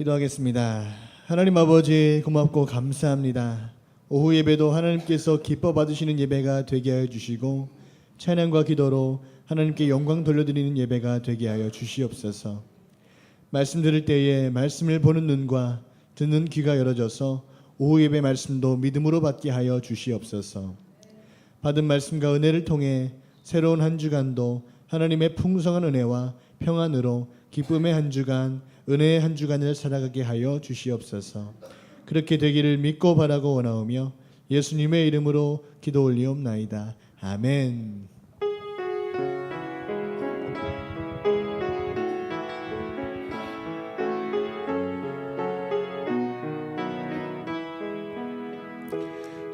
기도하겠습니다. 하나님 아버지 고맙고 감사합니다. 오후 예배도 하나님께서 기뻐 받으시는 예배가 되게 하여 주시고 찬양과 기도로 하나님께 영광 돌려드리는 예배가 되게 하여 주시옵소서. 말씀 들을 때에 말씀을 보는 눈과 듣는 귀가 열어져서 오후 예배 말씀도 믿음으로 받게 하여 주시옵소서. 받은 말씀과 은혜를 통해 새로운 한 주간도 하나님의 풍성한 은혜와 평안으로 기쁨의 한 주간, 은혜의 한 주간을 살아가게 하여 주시옵소서. 그렇게 되기를 믿고 바라고 원하오며 예수님의 이름으로 기도 올리옵나이다. 아멘.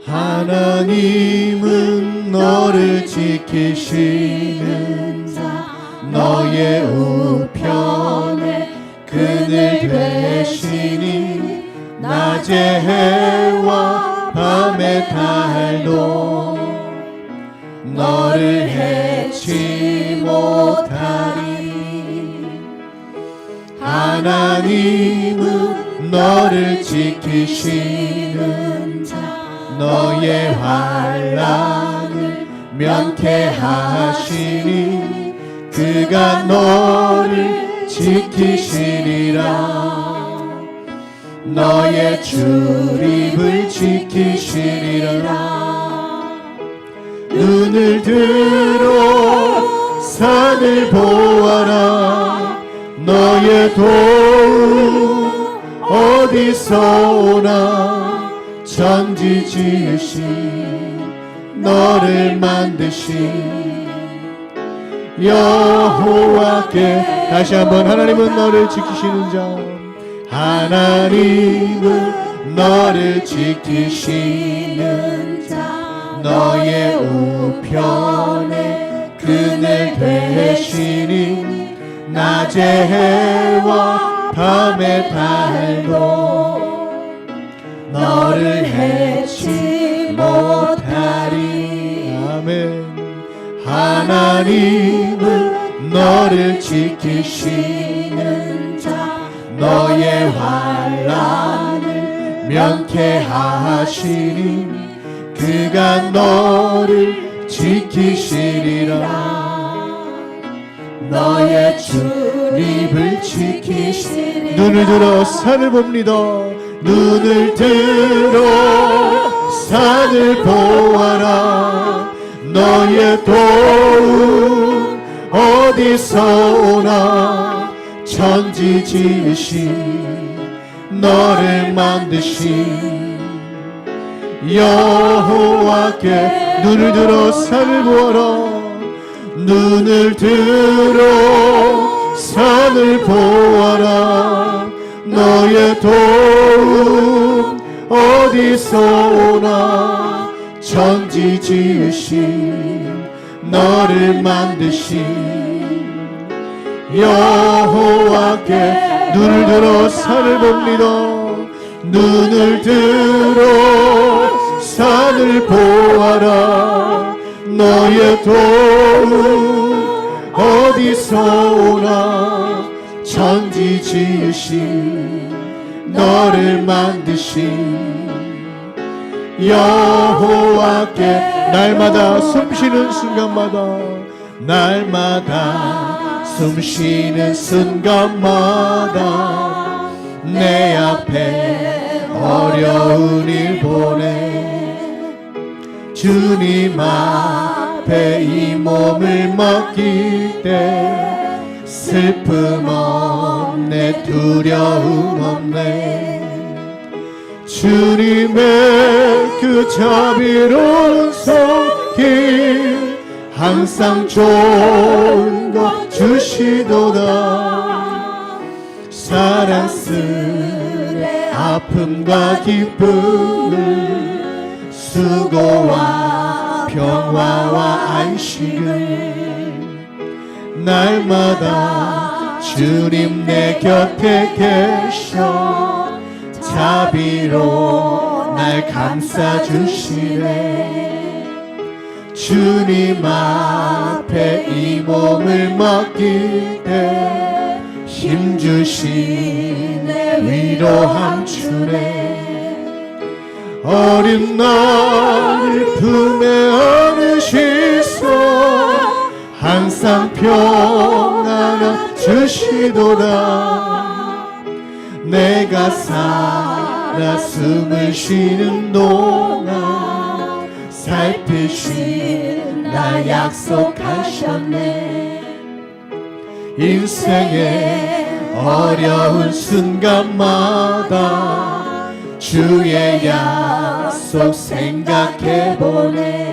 하나님은 너를 지키시는 자, 너의 우편에 그늘 되시니 낮의 해와 밤의 달도 너를 해치 못하리. 하나님은 너를 지키시는 자, 너의 환난을 면케하시니 그가 너를 지키시리라. 너의 출입을 지키시리라. 눈을 들어 산을 보아라. 너의 도움 어디서 오나. 천지 지으신 너를 만드신 여호와께. 다시 한번 하나님은 너를 지키시는 자, 하나님은 너를 지키시는 자, 너의 우편에 그늘 되시니 낮의 해와 밤의 달도 너를 해치 못하리. 아멘. 하나님은 너를 지키시는 자, 너의 환난을 면케하시니 그가 너를 지키시리라. 너의 출입을 지키시리라. 눈을 들어 산을 봅니다. 눈을 들어 산을 보아라. 너의 도움 어디서 오나. 천지 지으신 너를 만드신 여호와께. 눈을 들어 산을 보아라. 눈을 들어 산을 보아라. 너의 도움 어디서 오나. 천지 지으신 너를 만드신 여호와께. 눈을 들어 산을 봅니다. 눈을 들어 산을 보아라. 너의 도움 어디서 오나. 천지 지으신 너를 만드신 여호와께. 날마다 숨쉬는 순간마다, 날마다 숨쉬는 순간마다 내 앞에 어려운 일 보내. 주님 앞에 이 몸을 맡길 때 슬픔 없네, 두려움 없네. 주님의 그 자비로운 손길 항상 좋은 것 주시도다. 사랑스레 아픔과 기쁨을, 수고와 평화와 안식을 날마다 주님 내 곁에 계셔 자비로 날 감싸주시네. 주님 앞에 이 몸을 맡길 때 힘주시네 위로함 주네 어린 나를 품에 안으시소 항상 평안을 주시도다 내가 살아 숨을 쉬는 동안 살피신 나 약속하셨네 인생의 어려운 순간마다 주의 약속 생각해보네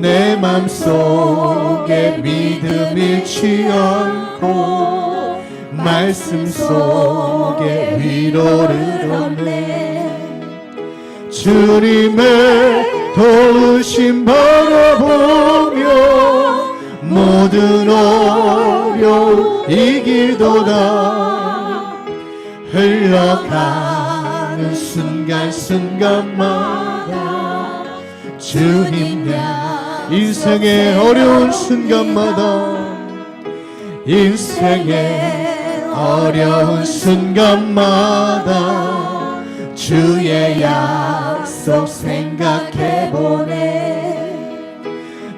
내 맘속에 믿음 잃지 않고 말씀 속에 위로를 얻네 주님의 도우심 바라보며 모든 어려움 이기도다 흘러가는 순간순간마다 주님의 인생의 어려운 순간마다 인생의 어려운 순간마다 주의 약속 생각해보네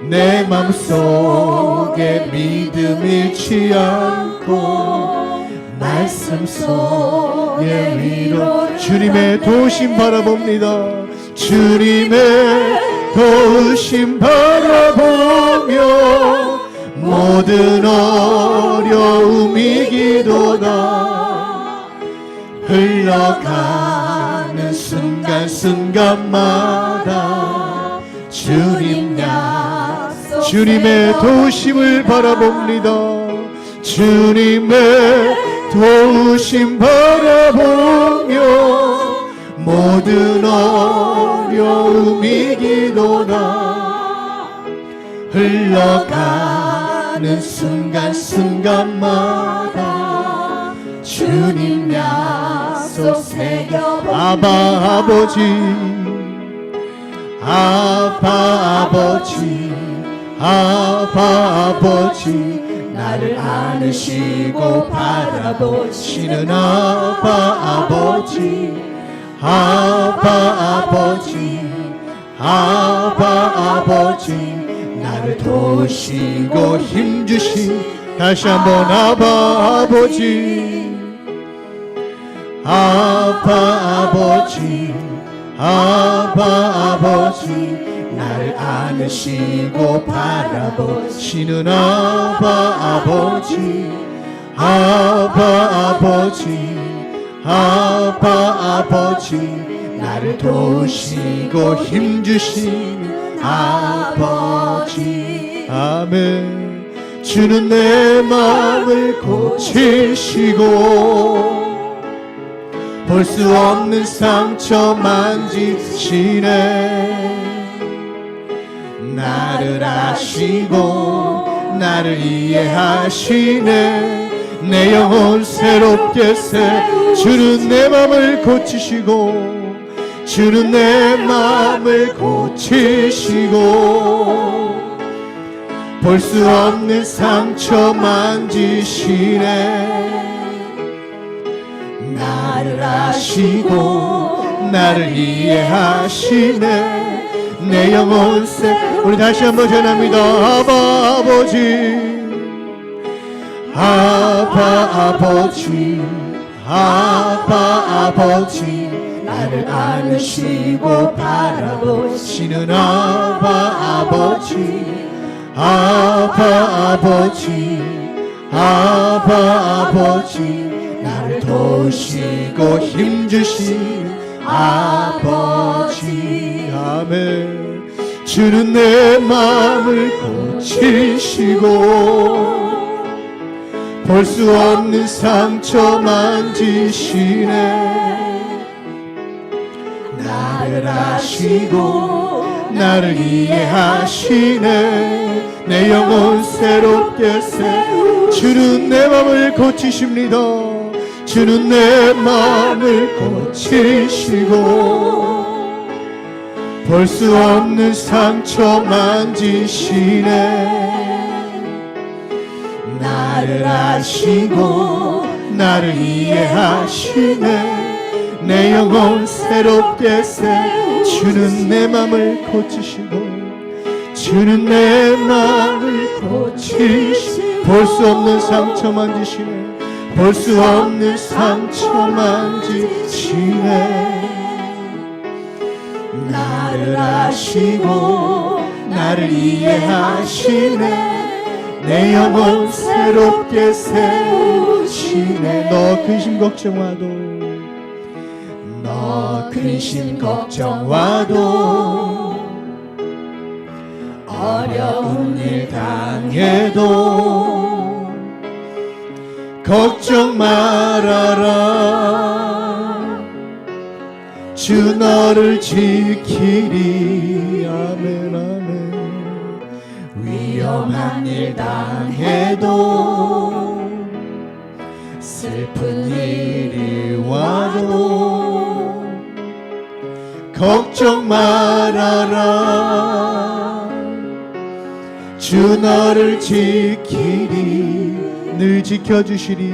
내 맘속에 믿음 잃지 않고 말씀 속에 위로 주님의 도우심 바라봅니다 주님의 도우심 바라보며 모든 어려움 이기도다 흘러가는 순간순간마다 주님 약속 주님의 도우심을 바라봅니다 주님의 도우심 바라보며 모든 어려움 이기도다 흘러가는 순간순간마다 주님 약속 새겨 아바 아버지 아바 아버지 아바 아버지 나를 안으시고 바라보시는 아바 아버지 아바 아버지 아바 아버지 나를 도우시고 힘주신 다시 한번 아바 아버지 아바 아버지 아바 아버지 나를 안으시고 바라보시는 아바 아버지 아바 아버지 아바 아버지 나를 도우시고 힘주신 아버지 아멘 주는 내 마음을 고치시고 볼 수 없는 상처 만지시네 나를 아시고 나를 이해하시네 내 영혼 새롭게 새 주는 내 맘을 고치시고 주는 내 맘을 고치시고 볼 수 없는 상처 만지시네 나를 아시고 나를 이해하시네 내 영혼 새 우리 다시 한번 전합니다 아바 아버지 아바 아버지 아바 아버지 나를 안으시고 바라보시는 아바 아버지 아바 아버지 아바 아버지 나를 도우시고 힘주신 아버지 아멘 주는 내 마음을 고치시고 볼 수 없는 상처 만지시네 나를 아시고 나를 이해하시네 내 영혼 새롭게 새 주는 내 마음을 고치십니다 주는 내 마음을 고치시고 볼 수 없는 상처 만지시네 나를 아시고 나를 이해하시네. 내 영혼 새롭게 주는 내 맘을 고치시고 주는 내 맘을 고치시고 볼 수 없는 상처 만지시네. 볼 수 없는 상처 만지시네. 나를 아시고 나를 이해하시네. 내 영혼 새롭게 세우시네. 너 근심 걱정와도 너 근심 걱정와도 어려운 일 당해도 걱정 말아라. 주 너를 지키리. 아멘 아멘. 위험한 일 당해도 슬픈 일이 와도 걱정 말아라. 주 너를 지키리. 늘 지켜주시리.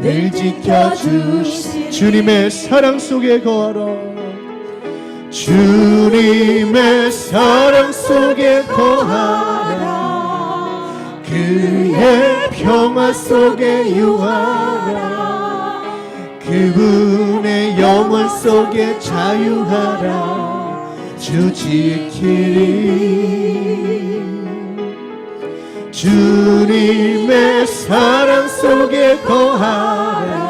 늘 지켜주시리. 주님의 사랑 속에 거하라. 주님의 사랑 속에 거하라. 그의 평화 속에 유하라. 그분의 영원 속에 자유하라. 주 지키리. 주님의 사랑 속에 거하라.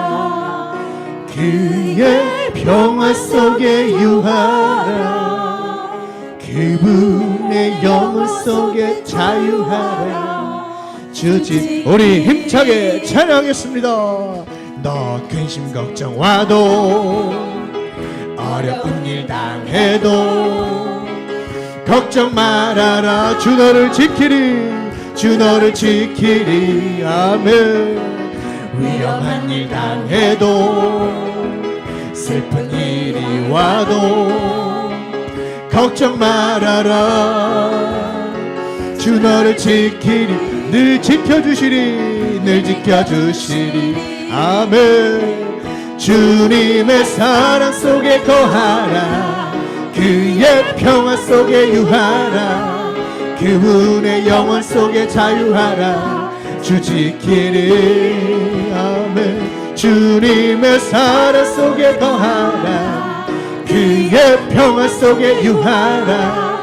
그의 평화 속에 유하라. 그분의 영혼 속에 자유하라. 주지 우리 힘차게 찬양하겠습니다. 너 근심 걱정 와도 어려운 일 당해도 걱정 말아라. 주 너를 지키리. 주 너를 지키리. 아멘. 위험한 일 당해도 슬픈 일이 와도 걱정 말아라. 주 너를 지키리. 늘 지켜주시리. 늘 지켜주시리. 아멘. 주님의 사랑 속에 거하라. 그의 평화 속에 유하라. 그분의 영원 속에 자유하라. 주 지키리. 아멘. 주님의 사랑 속에 거하라. 그의 평화 속에 유하라.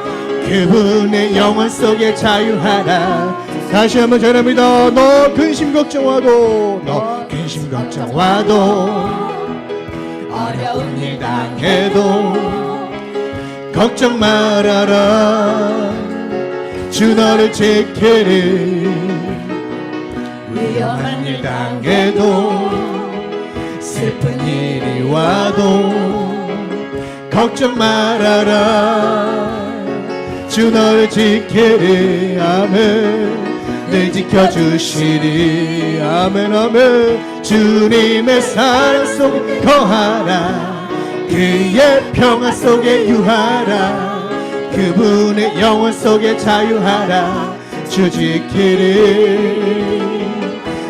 그분의 영원 속에 자유하라. 다시 한번 전합니다. 너 근심 걱정 와도 너 근심 걱정 와도 어려운 일 당해도 걱정 말아라. 주 너를 지키리. 위험한 일 당해도 슬픈 일이 와도 걱정 말아라. 주 너를 지키리. 아멘. 늘 지켜주시리. 아멘 아멘. 주님의 사랑 속에 거하라. 그의 평화 속에 유하라. 그분의 영혼 속에 자유하라. 주 지키리.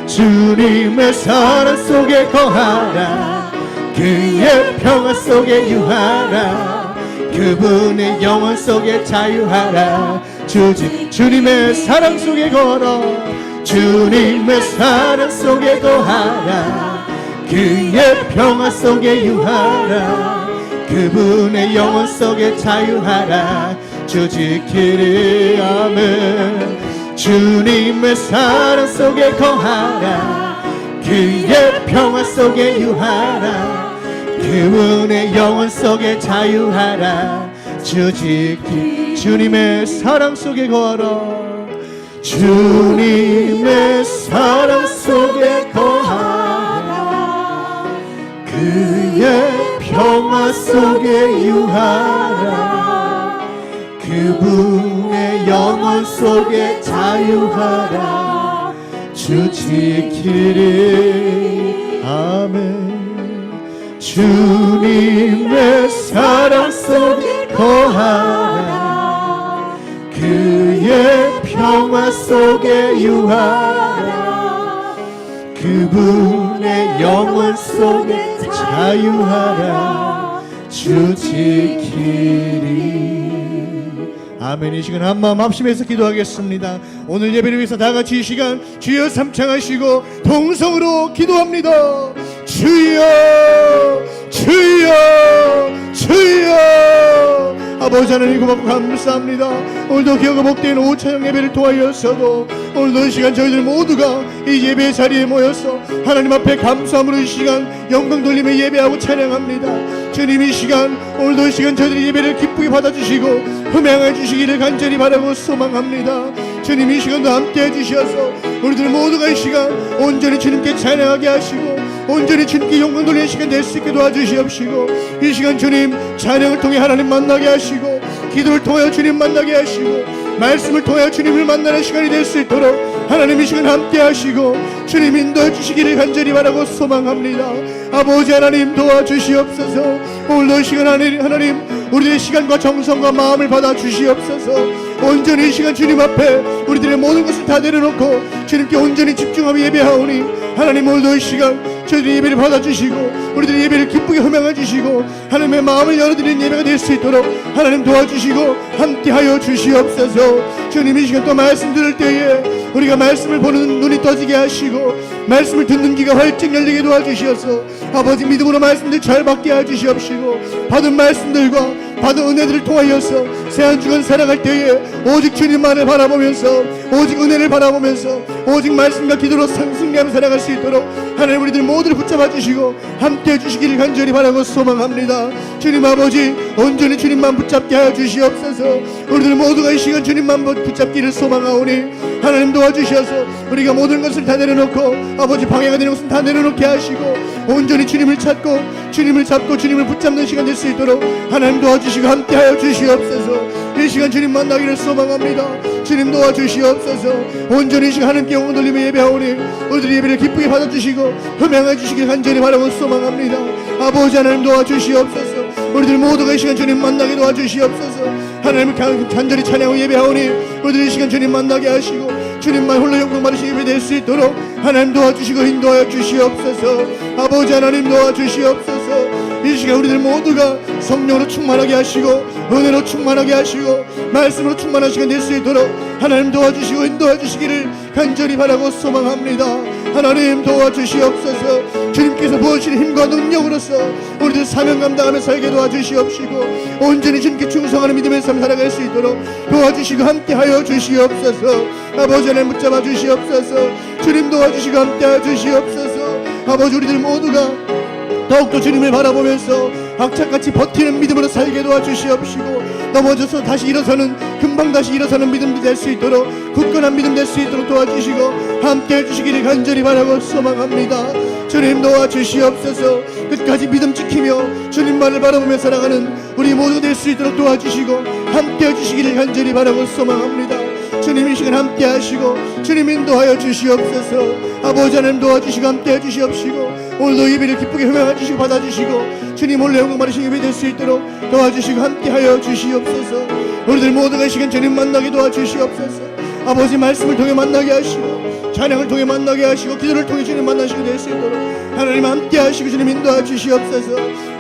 주님의 사랑 속에 거하라. 그의 평화 속에 유하라. 그분의 영혼 속에 자유하라. 주님의 사랑 속에 거하라. 주님의 사랑 속에 거하라. 그의 평화 속에 유하라. 그분의 영혼 속에 자유하라. 주 지키리. 아멘. 주님의 사랑 속에 거하라. 그의 평화 속에 유하라. 그분의 영혼 속에 자유하라. 주 지키리. 주님의 사랑 속에 거하라. 주님의 사랑 속에 거하라. 그의 평화 속에 유하라. 그분의 영혼 속에 자유하라. 주 지키리. 아멘. 주님의 사랑 속에 거하라. 그의 평화 속에 유하라. 그분의 영원 속에 자유하라 주 지키리. 아멘. 이 시간 한마음 합심해서 기도하겠습니다. 오늘 예배를 위해서 다같이 이 시간 주여 삼창하시고 동성으로 기도합니다. 주여 주여 주여. 아버지 하나님 고맙고 감사합니다. 오늘도 기어가 복된 오찬양 예배를 통하여서도 오늘도 이 시간 저희들 모두가 이 예배 자리에 모여서 하나님 앞에 감사함으로 이 시간 영광 돌리며 예배하고 찬양합니다. 주님 이 시간 오늘도 이 시간 저희들의 예배를 기쁘게 받아주시고 흠양해 주시기를 간절히 바라고 소망합니다. 주님 이 시간도 함께해 주셔서 우리들 모두가 이 시간 온전히 주님께 찬양하게 하시고 온전히 주님께 영광 돌리는 시간 될 수 있게 도와주시옵시고 이 시간 주님 찬양을 통해 하나님 만나게 하시고 기도를 통하여 주님 만나게 하시고 말씀을 통하여 주님을 만나는 시간이 될 수 있도록 하나님 이 시간 함께 하시고 주님 인도해 주시기를 간절히 바라고 소망합니다. 아버지 하나님 도와주시옵소서. 오늘도 이 시간 하나님 우리의 시간과 정성과 마음을 받아 주시옵소서. 온전히 이 시간 주님 앞에 우리들의 모든 것을 다 내려놓고 주님께 온전히 집중하며 예배하오니 하나님 오늘도 이 시간 저희들의 예배를 받아주시고 우리들의 예배를 기쁘게 흠양해 주시고 하나님의 마음을 열어드리는 예배가 될 수 있도록 하나님 도와주시고 함께하여 주시옵소서. 주님 이 시간 또 말씀 들을 때에 우리가 말씀을 보는 눈이 떠지게 하시고 말씀을 듣는 귀가 활짝 열리게 도와주시옵소서. 아버지 믿음으로 말씀들 잘 받게 해주시옵시고 받은 말씀들과 받은 은혜들을 통하여서 새 한 주간 살아갈 때에 오직 주님만을 바라보면서 오직 은혜를 바라보면서 오직 말씀과 기도로 승리하며 살아갈 수 있도록 하나님 우리들 모두를 붙잡아 주시고 함께 해주시기를 간절히 바라고 소망합니다. 주님 아버지 온전히 주님만 붙잡게 하여 주시옵소서. 우리들 모두가 이 시간 주님만 붙잡기를 소망하오니 하나님 도와주셔서 우리가 모든 것을 다 내려놓고 아버지 방해가 되는 것은 다 내려놓게 하시고 온전히 주님을 찾고 주님을 잡고 주님을 붙잡는 시간 될 수 있도록 하나님 도와주시고 함께하여 주시옵소서. 이 시간 주님 만나기를 소망합니다. 주님 도와주시옵소서. 온전히 이 시간 하나님께 영광 돌리며 예배하오니 우리들의 예배를 기쁘게 받아주시고 흠양해 주시길 간절히 바라고 소망합니다. 아버지 하나님 도와주시옵소서. 우리들 모두가 이 시간 주님 만나게 도와주시옵소서. 하나님을 간절히 찬양하고 예배하오니 우리들 이 시간 주님 만나게 하시고 주님만 홀로 영광 받으시는 예배 될 수 있도록 하나님 도와주시고 인도하여 주시옵소서. 아버지 하나님 도와주시옵소서. 이 시간 우리들 모두가 성령으로 충만하게 하시고 은혜로 충만하게 하시고 말씀으로 충만한 시간 될 수 있도록 하나님 도와주시고 인도해 주시기를 간절히 바라고 소망합니다. 하나님 도와주시옵소서. 주님께서 부어주시는 힘과 능력으로서 우리들 사명 감당하며 살게 도와주시옵시고 온전히 주님께 충성하는 믿음의 삶 살아갈 수 있도록 도와주시고 함께하여 주시옵소서. 아버지 하나님 붙잡아 주시옵소서. 주님 도와주시고 함께하여 주시옵소서. 아버지 우리들 모두가 더욱더 주님을 바라보면서 악착같이 버티는 믿음으로 살게 도와주시옵시고 넘어져서 다시 일어서는 금방 다시 일어서는 믿음이 될 수 있도록 굳건한 믿음 될 수 있도록 도와주시고 함께 해주시기를 간절히 바라고 소망합니다. 주님 도와주시옵소서. 끝까지 믿음 지키며 주님만을 바라보며 살아가는 우리 모두가 될 수 있도록 도와주시고 함께 해주시기를 간절히 바라고 소망합니다. 주님 이 시간 함께 하시고 주님 인도하여 주시옵소서. 아버지 하나님 도와주시고 함께 해주시옵시고 오늘도 예배를 기쁘게 흠양해 주시고 받아주시고 주님 홀로 영광 받으신 예배 될 수 있도록 도와주시고 함께하여 주시옵소서. 우리들 모두가 이 시간 주님 만나게 도와주시옵소서. 아버지 말씀을 통해 만나게 하시고 찬양을 통해 만나게 하시고 기도를 통해 주님 만나시게 될 수 있도록 하나님 함께 하시고 주님 인도하여 주시옵소서.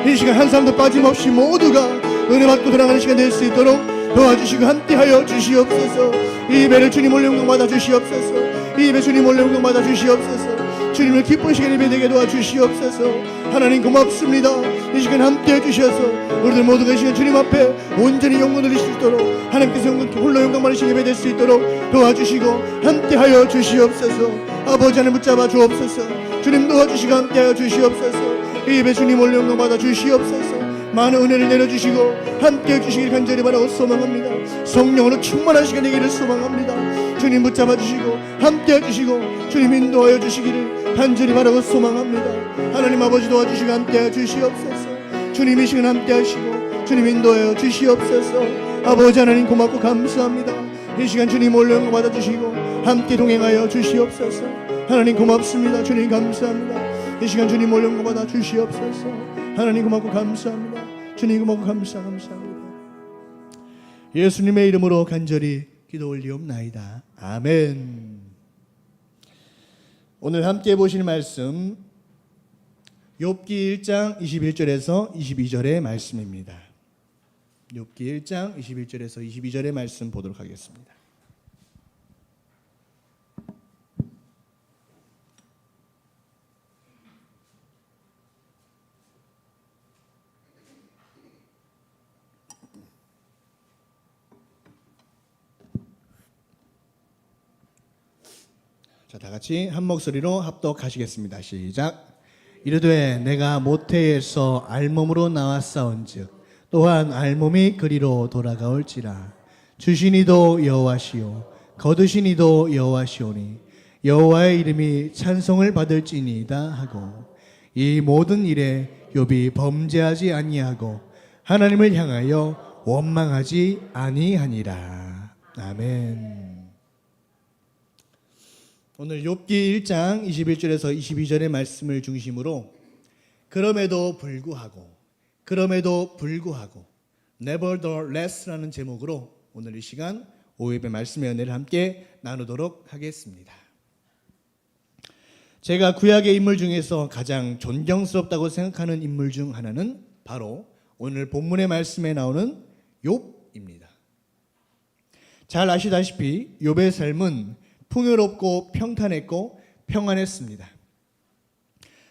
이 시간 한 사람도 빠짐없이 모두가 은혜 받고 돌아가는 시간 될 수 있도록 도와주시고 함께하여 주시옵소서. 이 예배를 주님 홀로 영광 받아 주시옵소서. 이 예배 주님 홀로 영광 받아 주시옵소서. 주님을 기쁘시게 예배 되게 도와주시옵소서. 하나님 고맙습니다. 이 시간 함께해 주셔서 우리들 모두가 이 시간 주님 앞에 온전히 영광 돌릴 수 있도록 하나님께서 홀로 영광 받으시게 예배 될 수 있도록 도와주시고 함께하여 주시옵소서. 아버지 하나님 붙잡아 주옵소서. 주님 도와주시고 함께하여 주시옵소서. 이 예배 주님 홀로 영광 받아 주시옵소서. 많은 은혜를 내려주시고 함께해 주시길 간절히 바라고 소망합니다. 성령으로 충만한 시간 되기를 소망합니다. 주님 붙잡아 주시고 함께해 주시고 주님 인도하여 주시기를 간절히 바라고 소망합니다. 하나님 아버지 도와주시고 함께해 주시옵소서. 주님 이 시간 함께 하시고 주님 인도하여 주시옵소서. 아버지 하나님 고맙고 감사합니다. 이 시간 주님 홀로 영광 받아주시고 함께 동행하여 주시옵소서. 하나님 고맙습니다. 주님 감사합니다. 이 시간 주님 홀로 영광 받아주시옵소서. 하나님 고맙고 감사합니다. 주님 고맙고 감사합니다. 예수님의 이름으로 간절히 기도 올리옵나이다. 아멘. 오늘 함께 보실 말씀 욥기 1장 21절에서 22절의 말씀입니다. 욥기 1장 21절에서 22절의 말씀 보도록 하겠습니다. 자, 다 같이 한 목소리로 합독하시겠습니다. 시작. 이르되 내가 모태에서 알몸으로 나왔사온즉 또한 알몸이 그리로 돌아가올지라. 주신 이도 여호와시요 거두신 이도 여호와시오니 여호와의 이름이 찬송을 받을지니이다 하고, 이 모든 일에 욥이 범죄하지 아니하고 하나님을 향하여 원망하지 아니하니라. 아멘. 오늘 욥기 1장 21절에서 22절의 말씀을 중심으로 그럼에도 불구하고 Nevertheless라는 제목으로 오늘 이 시간 오예배 말씀의 은혜를 함께 나누도록 하겠습니다. 제가 구약의 인물 중에서 가장 존경스럽다고 생각하는 인물 중 하나는 바로 오늘 본문의 말씀에 나오는 욥입니다. 잘 아시다시피 욥의 삶은 풍요롭고 평탄했고 평안했습니다.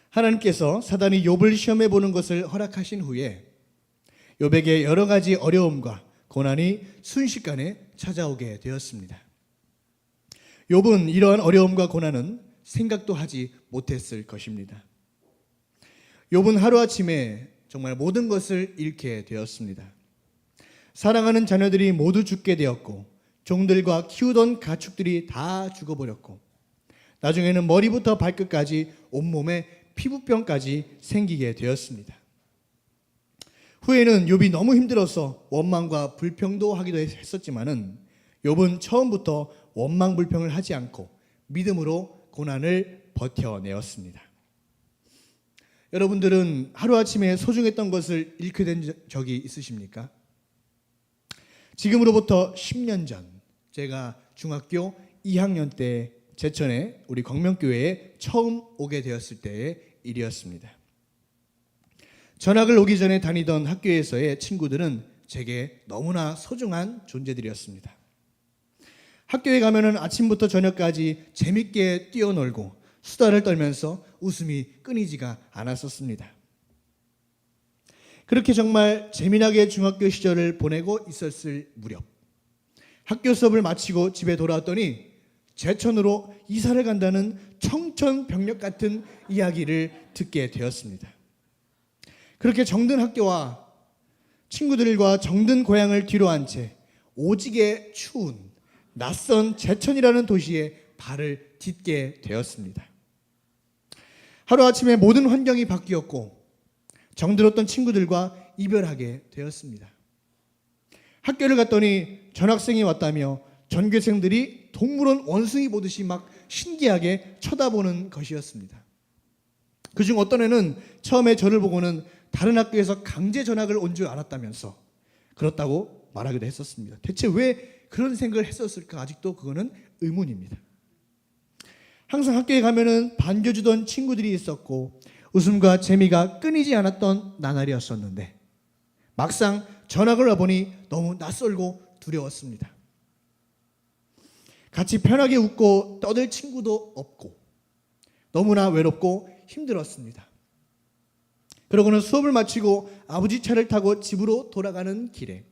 하나님께서 사단이 욥을 시험해 보는 것을 허락하신 후에 욥에게 여러 가지 어려움과 고난이 순식간에 찾아오게 되었습니다. 욥은 이러한 어려움과 고난은 생각도 하지 못했을 것입니다. 욥은 하루아침에 정말 모든 것을 잃게 되었습니다. 사랑하는 자녀들이 모두 죽게 되었고, 종들과 키우던 가축들이 다 죽어버렸고, 나중에는 머리부터 발끝까지 온몸에 피부병까지 생기게 되었습니다. 후에는 욥이 너무 힘들어서 원망과 불평도 하기도 했었지만은 욥은 처음부터 원망 불평을 하지 않고 믿음으로 고난을 버텨내었습니다. 여러분들은 하루아침에 소중했던 것을 잃게 된 적이 있으십니까? 지금으로부터 10년 전 제가 중학교 2학년 때 제천에 우리 광명교회에 처음 오게 되었을 때의 일이었습니다. 전학을 오기 전에 다니던 학교에서의 친구들은 제게 너무나 소중한 존재들이었습니다. 학교에 가면은 아침부터 저녁까지 재밌게 뛰어놀고 수다를 떨면서 웃음이 끊이지가 않았었습니다. 그렇게 정말 재미나게 중학교 시절을 보내고 있었을 무렵, 학교 수업을 마치고 집에 돌아왔더니 제천으로 이사를 간다는 청천벽력 같은 이야기를 듣게 되었습니다. 그렇게 정든 학교와 친구들과 정든 고향을 뒤로 한 채 오지게 추운 낯선 제천이라는 도시에 발을 딛게 되었습니다. 하루아침에 모든 환경이 바뀌었고 정들었던 친구들과 이별하게 되었습니다. 학교를 갔더니 전학생이 왔다며 전교생들이 동물원 원숭이 보듯이 막 신기하게 쳐다보는 것이었습니다. 그중 어떤 애는 처음에 저를 보고는 다른 학교에서 강제 전학을 온 줄 알았다면서 그렇다고 말하기도 했었습니다. 대체 왜 그런 생각을 했었을까? 아직도 그거는 의문입니다. 항상 학교에 가면은 반겨주던 친구들이 있었고 웃음과 재미가 끊이지 않았던 나날이었었는데 막상 전학을 와보니 너무 낯설고 두려웠습니다. 같이 편하게 웃고 떠들 친구도 없고 너무나 외롭고 힘들었습니다. 그러고는 수업을 마치고 아버지 차를 타고 집으로 돌아가는 길에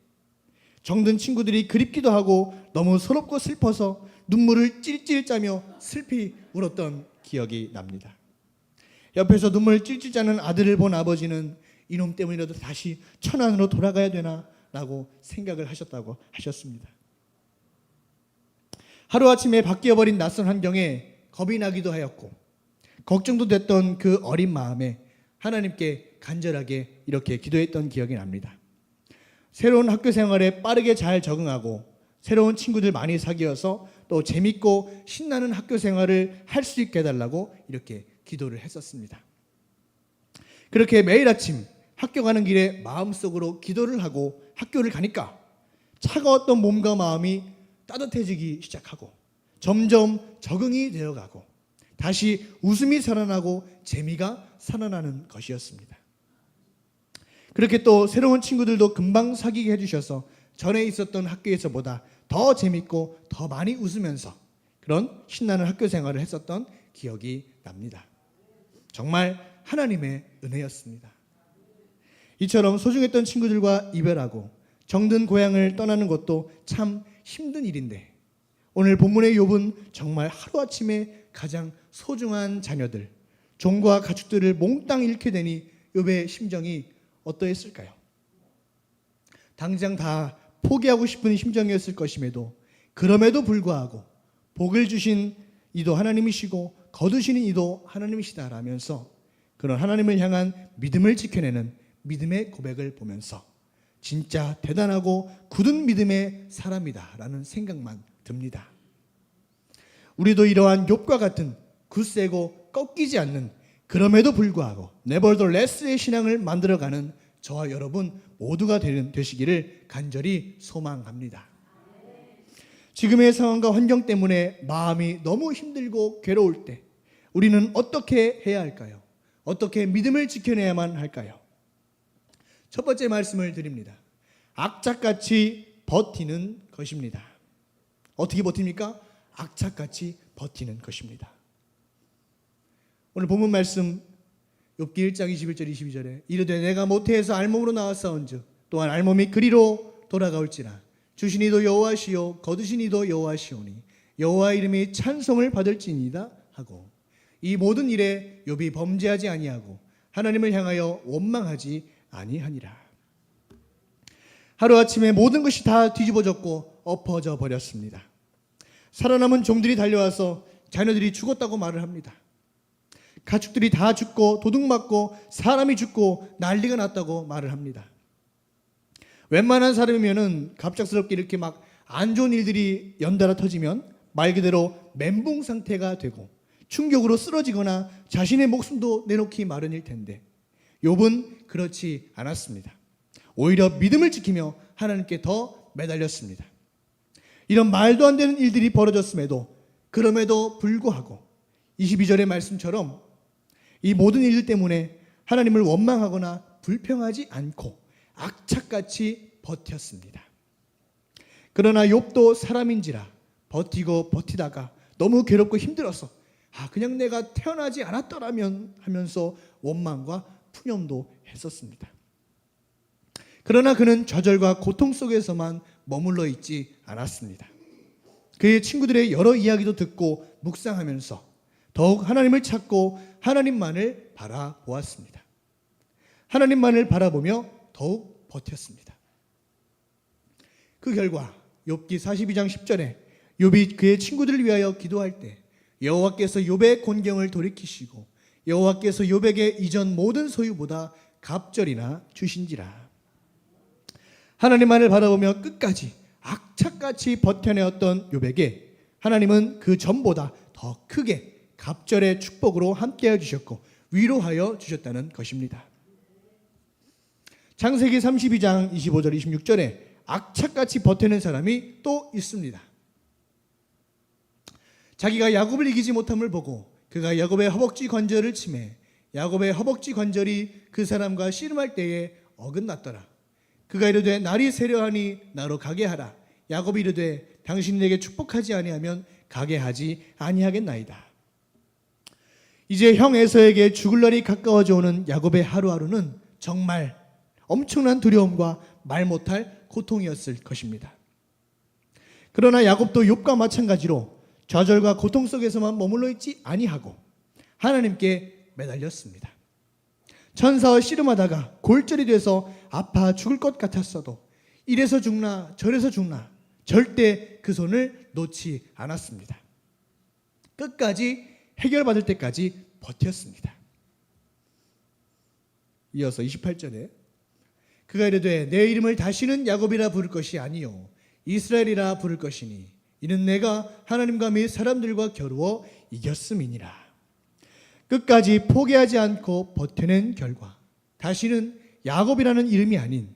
정든 친구들이 그립기도 하고 너무 서럽고 슬퍼서 눈물을 찔찔 짜며 슬피 울었던 기억이 납니다. 옆에서 눈물을 찔찔 짜는 아들을 본 아버지는 이놈 때문이라도 다시 천안으로 돌아가야 되나 라고 생각을 하셨다고 하셨습니다. 하루아침에 바뀌어버린 낯선 환경에 겁이 나기도 하였고 걱정도 됐던 그 어린 마음에 하나님께 간절하게 이렇게 기도했던 기억이 납니다. 새로운 학교 생활에 빠르게 잘 적응하고 새로운 친구들 많이 사귀어서 또 재밌고 신나는 학교 생활을 할 수 있게 해달라고 이렇게 기도를 했었습니다. 그렇게 매일 아침 학교 가는 길에 마음속으로 기도를 하고 학교를 가니까 차가웠던 몸과 마음이 따뜻해지기 시작하고 점점 적응이 되어가고 다시 웃음이 살아나고 재미가 살아나는 것이었습니다. 그렇게 또 새로운 친구들도 금방 사귀게 해주셔서 전에 있었던 학교에서보다 더 재밌고 더 많이 웃으면서 그런 신나는 학교 생활을 했었던 기억이 납니다. 정말 하나님의 은혜였습니다. 이처럼 소중했던 친구들과 이별하고 정든 고향을 떠나는 것도 참 힘든 일인데 오늘 본문의 욥은 정말 하루아침에 가장 소중한 자녀들, 종과 가축들을 몽땅 잃게 되니 욥의 심정이 어떠했을까요? 당장 다 포기하고 싶은 심정이었을 것임에도 그럼에도 불구하고 복을 주신 이도 하나님이시고 거두시는 이도 하나님이시다라면서 그런 하나님을 향한 믿음을 지켜내는 믿음의 고백을 보면서 진짜 대단하고 굳은 믿음의 사람이다라는 생각만 듭니다. 우리도 이러한 욥과 같은 굳세고 꺾이지 않는 그럼에도 불구하고 nevertheless의 신앙을 만들어가는 저와 여러분 모두가 되시기를 간절히 소망합니다. 지금의 상황과 환경 때문에 마음이 너무 힘들고 괴로울 때 우리는 어떻게 해야 할까요? 어떻게 믿음을 지켜내야만 할까요? 첫 번째 말씀을 드립니다. 악착같이 버티는 것입니다. 어떻게 버팁니까? 악착같이 버티는 것입니다. 오늘 본문 말씀 욥기 1장 21절 22절에 이르되 내가 모태에서 알몸으로 나왔사온즉 또한 알몸이 그리로 돌아가올지라 주신 이도 여호와시요 거두신 이도 여호와시오니 여호와 이름이 찬송을 받을지니이다 하고 이 모든 일에 욥이 범죄하지 아니하고 하나님을 향하여 원망하지 아니하니라. 하루아침에 모든 것이 다 뒤집어졌고 엎어져 버렸습니다. 살아남은 종들이 달려와서 자녀들이 죽었다고 말을 합니다. 가축들이 다 죽고 도둑맞고 사람이 죽고 난리가 났다고 말을 합니다. 웬만한 사람이면은 갑작스럽게 이렇게 막 안 좋은 일들이 연달아 터지면 말 그대로 멘붕 상태가 되고 충격으로 쓰러지거나 자신의 목숨도 내놓기 마련일 텐데 욥은 그렇지 않았습니다. 오히려 믿음을 지키며 하나님께 더 매달렸습니다. 이런 말도 안 되는 일들이 벌어졌음에도 그럼에도 불구하고 22절의 말씀처럼 이 모든 일들 때문에 하나님을 원망하거나 불평하지 않고 악착같이 버텼습니다. 그러나 욥도 사람인지라 버티고 버티다가 너무 괴롭고 힘들어서 그냥 내가 태어나지 않았더라면 하면서 원망과 푸념도 했었습니다. 그러나 그는 좌절과 고통 속에서만 머물러 있지 않았습니다. 그의 친구들의 여러 이야기도 듣고 묵상하면서 더욱 하나님을 찾고 하나님만을 바라보았습니다. 하나님만을 바라보며 더욱 버텼습니다. 그 결과 욥기 42장 10절에 욥이 그의 친구들을 위하여 기도할 때 여호와께서 욥의 곤경을 돌이키시고 여호와께서 욥에게 이전 모든 소유보다 갑절이나 주신지라. 하나님만을 바라보며 끝까지 악착같이 버텨내었던 욥에게 하나님은 그 전보다 더 크게 갑절의 축복으로 함께해 주셨고 위로하여 주셨다는 것입니다. 창세기 32장 25절 26절에 악착같이 버티는 사람이 또 있습니다. 자기가 야곱을 이기지 못함을 보고 그가 야곱의 허벅지 관절을 치매 야곱의 허벅지 관절이 그 사람과 씨름할 때에 어긋났더라. 그가 이르되 날이 세려하니 나로 가게 하라. 야곱이 이르되 당신이 내게 축복하지 아니하면 가게 하지 아니하겠나이다. 이제 형 에서에게 죽을 날이 가까워져 오는 야곱의 하루하루는 정말 엄청난 두려움과 말 못할 고통이었을 것입니다. 그러나 야곱도 욥과 마찬가지로 좌절과 고통 속에서만 머물러 있지 아니하고 하나님께 매달렸습니다. 천사와 씨름하다가 골절이 돼서 아파 죽을 것 같았어도 이래서 죽나 저래서 죽나 절대 그 손을 놓지 않았습니다. 끝까지 해결받을 때까지 버텼습니다. 이어서 28절에 그가 이르되 내 이름을 다시는 야곱이라 부를 것이 아니요 이스라엘이라 부를 것이니 이는 내가 하나님과 및 사람들과 겨루어 이겼음이니라. 끝까지 포기하지 않고 버텨낸 결과 다시는 야곱이라는 이름이 아닌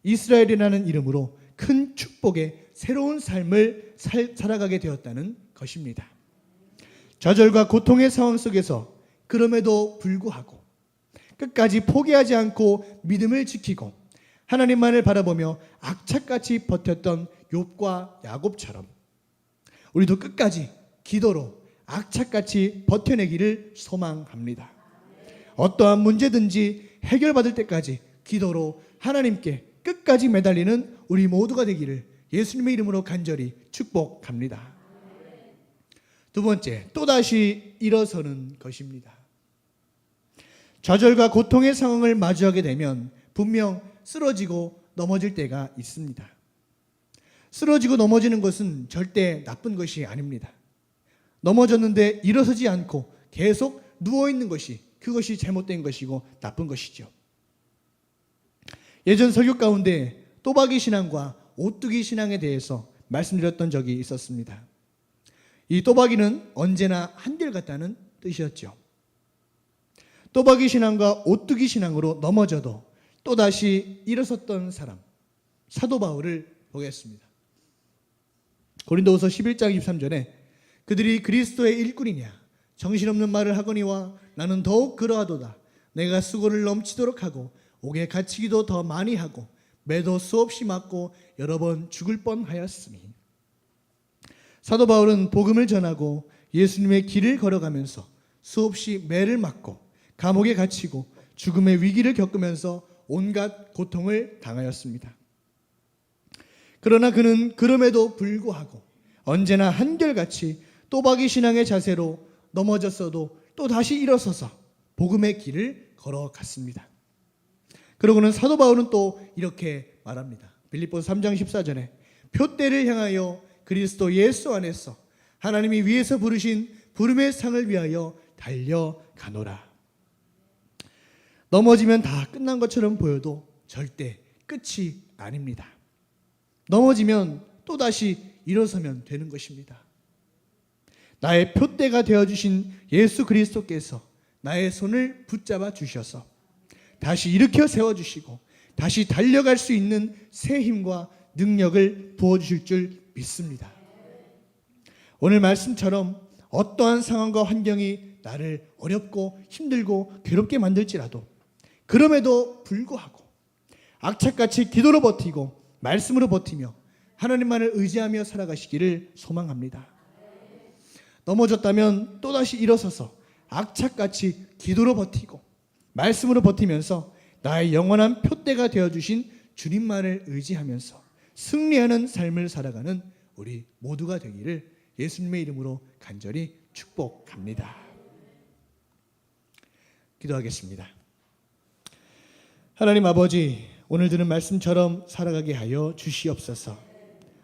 이스라엘이라는 이름으로 큰 축복의 새로운 삶을 살아가게 되었다는 것입니다. 좌절과 고통의 상황 속에서 그럼에도 불구하고 끝까지 포기하지 않고 믿음을 지키고 하나님만을 바라보며 악착같이 버텼던 욥과 야곱처럼 우리도 끝까지 기도로 악착같이 버텨내기를 소망합니다. 어떠한 문제든지 해결받을 때까지 기도로 하나님께 끝까지 매달리는 우리 모두가 되기를 예수님의 이름으로 간절히 축복합니다. 두 번째, 또다시 일어서는 것입니다. 좌절과 고통의 상황을 마주하게 되면 분명 쓰러지고 넘어질 때가 있습니다. 쓰러지고 넘어지는 것은 절대 나쁜 것이 아닙니다. 넘어졌는데 일어서지 않고 계속 누워있는 것이 그것이 잘못된 것이고 나쁜 것이죠. 예전 설교 가운데 또박이 신앙과 오뚜기 신앙에 대해서 말씀드렸던 적이 있었습니다. 이 또박이는 언제나 한결같다는 뜻이었죠. 또박이 신앙과 오뚜기 신앙으로 넘어져도 또다시 일어섰던 사람, 사도 바울을 보겠습니다. 고린도후서 11장 23절에 그들이 그리스도의 일꾼이냐 정신없는 말을 하거니와 나는 더욱 그러하도다. 내가 수고를 넘치도록 하고 옥에 갇히기도 더 많이 하고 매도 수없이 맞고 여러 번 죽을 뻔하였으니. 사도 바울은 복음을 전하고 예수님의 길을 걸어가면서 수없이 매를 맞고 감옥에 갇히고 죽음의 위기를 겪으면서 온갖 고통을 당하였습니다. 그러나 그는 그럼에도 불구하고 언제나 한결같이 또박이 신앙의 자세로 넘어졌어도 또 다시 일어서서 복음의 길을 걸어갔습니다. 그러고는 사도 바울은 또 이렇게 말합니다. 빌립보서 3장 14절에 표대를 향하여 그리스도 예수 안에서 하나님이 위에서 부르신 부름의 상을 위하여 달려가노라. 넘어지면 다 끝난 것처럼 보여도 절대 끝이 아닙니다. 넘어지면 또다시 일어서면 되는 것입니다. 나의 표대가 되어주신 예수 그리스도께서 나의 손을 붙잡아 주셔서 다시 일으켜 세워주시고 다시 달려갈 수 있는 새 힘과 능력을 부어주실 줄 믿습니다. 오늘 말씀처럼 어떠한 상황과 환경이 나를 어렵고 힘들고 괴롭게 만들지라도 그럼에도 불구하고 악착같이 기도로 버티고 말씀으로 버티며 하나님만을 의지하며 살아가시기를 소망합니다. 넘어졌다면 또다시 일어서서 악착같이 기도로 버티고 말씀으로 버티면서 나의 영원한 표대가 되어주신 주님만을 의지하면서 승리하는 삶을 살아가는 우리 모두가 되기를 예수님의 이름으로 간절히 축복합니다. 기도하겠습니다. 하나님 아버지, 오늘 들은 말씀처럼 살아가게 하여 주시옵소서.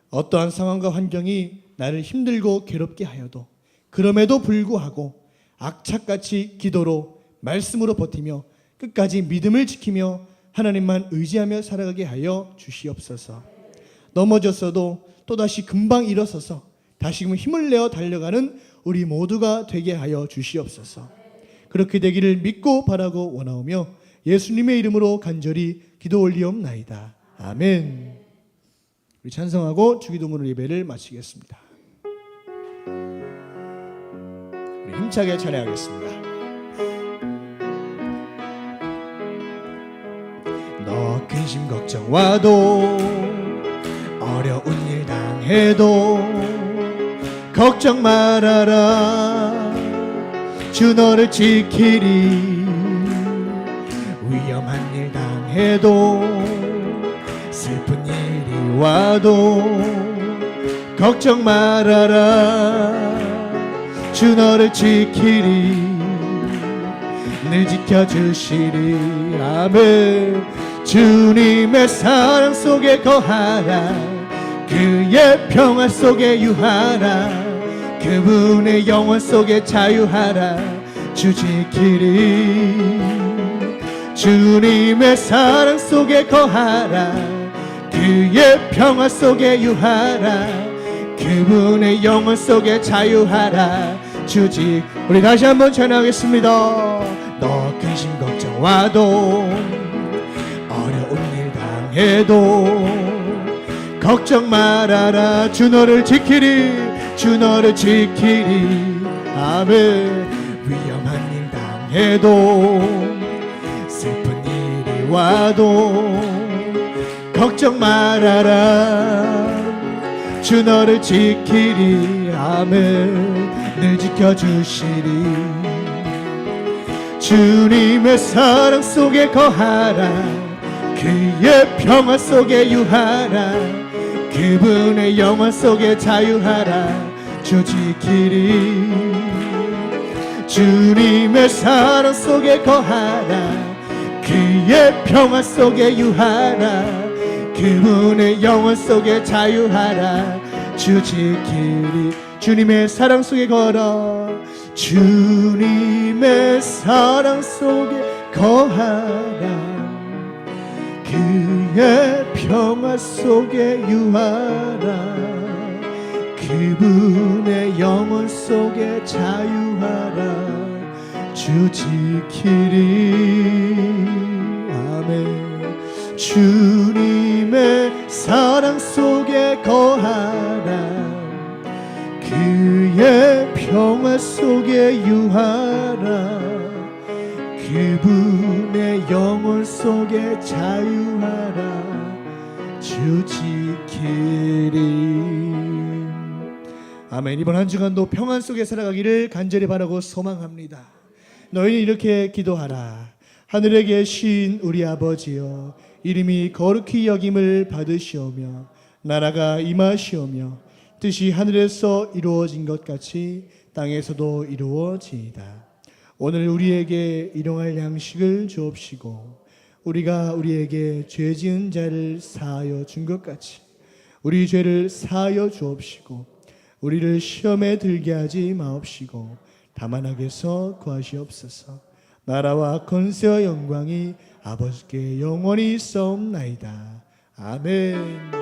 어떠한 상황과 환경이 나를 힘들고 괴롭게 하여도 그럼에도 불구하고 악착같이 기도로 말씀으로 버티며 끝까지 믿음을 지키며 하나님만 의지하며 살아가게 하여 주시옵소서. 넘어졌어도 또다시 금방 일어서서 다시금 힘을 내어 달려가는 우리 모두가 되게 하여 주시옵소서. 그렇게 되기를 믿고 바라고 원하오며 예수님의 이름으로 간절히 기도 올리옵나이다. 아멘. 우리 찬성하고 주기도문을 예배를 마치겠습니다. 우리 힘차게 찬양하겠습니다. 너 근심 걱정 와도 어려운 일 당해도 걱정 말아라. 주 너를 지키리. 위험한 일 당해도 슬픈 일이 와도 걱정 말아라. 주 너를 지키리. 늘 지켜주시리. 아멘. 주님의 사랑 속에 거하라. 그의 평화 속에 유하라. 그분의 영원 속에 자유하라. 주 지키리. 주님의 사랑 속에 거하라. 그의 평화 속에 유하라. 그분의 영원 속에 자유하라. 주지. 우리 다시 한번 찬양하겠습니다. 너 근심 걱정 와도 어려운 일 당해도 걱정 말아라. 주 너를 지키리. 주 너를 지키리. 아멘. 위험한 일 당해도 슬픈 일이 와도 걱정 말아라. 주 너를 지키리. 아멘. 늘 지켜주시리. 주님의 사랑 속에 거하라. 그의 평화 속에 유하라. 그분의 영원 속에 자유하라. 주 지키리. 주님의 사랑 속에 거하라. 그의 평화 속에 유하라. 그분의 영원 속에 자유하라. 주 지키리. 주님의 사랑 속에 걸어. 주님의 사랑 속에 거하라. 그의 평화 속에 유하라. 그분의 영혼 속에 자유하라. 주 지키리. 아멘. 주님의 사랑 속에 거하라. 그의 평화 속에 유하라. 그분의 영혼 속에 자유하라. 주 지키리. 아멘. 이번 한 주간도 평안 속에 살아가기를 간절히 바라고 소망합니다. 너희는 이렇게 기도하라. 하늘에 계신 우리 아버지여, 이름이 거룩히 여김을 받으시오며 나라가 임하시오며 뜻이 하늘에서 이루어진 것 같이 땅에서도 이루어지이다. 오늘 우리에게 일용할 양식을 주옵시고 우리가 우리에게 죄 지은 자를 사하여 준 것 같이 우리 죄를 사하여 주옵시고 우리를 시험에 들게 하지 마옵시고 다만 악에서 구하시옵소서. 나라와 권세와 영광이 아버지께 영원히 있사옵나이다. 아멘.